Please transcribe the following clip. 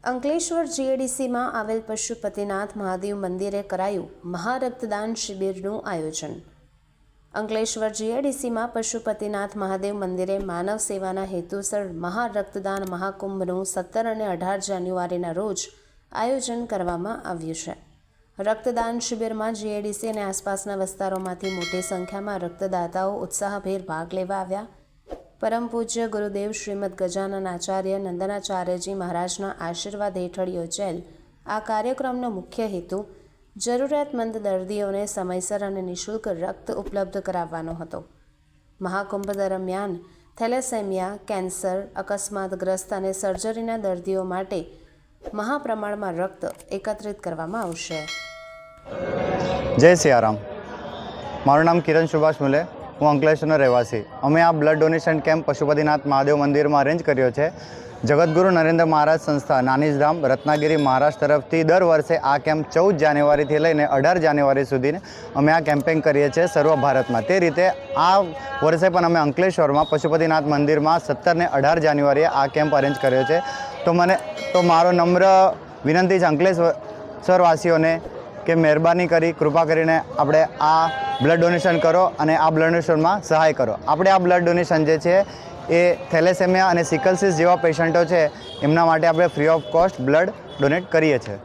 અંકલેશ્વર જીએડીસીમાં આવેલ પશુપતિનાથ મહાદેવ મંદિરે કરાયું મહારક્તદાન શિબિરનું આયોજન। અંકલેશ્વર જીએડીસીમાં પશુપતિનાથ મહાદેવ મંદિરે માનવ સેવાના હેતુસર મહારક્તદાન મહાકુંભનું 17 અને 18 જાન્યુઆરીના રોજ આયોજન કરવામાં આવ્યું છે। રક્તદાન શિબિરમાં જીએડીસી અને આસપાસના વિસ્તારોમાંથી મોટી સંખ્યામાં રક્તદાતાઓ ઉત્સાહભેર ભાગ લેવા આવ્યા। પરમ પૂજ્ય ગુરુદેવ શ્રીમદ ગજાનન આચાર્ય નંદનાચાર્યજી મહારાજના આશીર્વાદ હેઠળ યોજાયેલ આ કાર્યક્રમનો મુખ્ય હેતુ જરૂરિયાતમંદ દર્દીઓને સમયસર અને નિઃશુલ્ક રક્ત ઉપલબ્ધ કરાવવાનો હતો। મહાકુંભ દરમિયાન થેલેસેમિયા, કેન્સર, અકસ્માતગ્રસ્ત અને સર્જરીના દર્દીઓ માટે મહાપ્રમાણમાં રક્ત એકત્રિત કરવામાં આવશે। જય સિયારામ। મારું નામ કિરણ સુભાષ મુલે, હું અંકલેશ્વરનો રહેવાસી। અમે આ blood donation camp Pashupatinath Mahadev મંદિરમાં અરેન્જ કર્યો છે। જગતગુરુ નરેન્દ્ર મહારાજ સંસ્થા નાનીધામ રત્નાગીરી મહારાષ્ટ્ર તરફથી દર વર્ષે આ કેમ્પ 14 જાન્યુઆરીથી લઈને 18 જાન્યુઆરી સુધી અમે આ કેમ્પેઇન કરીએ છીએ સર્વ ભારતમાં। તે રીતે આ વર્ષે પણ અમે અંકલેશ્વરમાં પશુપતિનાથ મંદિરમાં 17 ને 18 જાન્યુઆરીએ આ કેમ્પ અરેન્જ કર્યો છે। તો મારો નમ્ર વિનંતી છે અંકલેશ્વર વાસીઓને કે મહેરબાની કરી કૃપા કરીને આપણે આ બ્લડ ડોનેશન કરો અને આ બ્લડ ડોનેશનમાં સહાય કરો। આપણે આ બ્લડ ડોનેશન જે છે એ થેલેસેમિયા અને સિકલ સેલ જેવા પેશન્ટો છે એમના માટે આપણે free of cost blood donate કરીએ છીએ।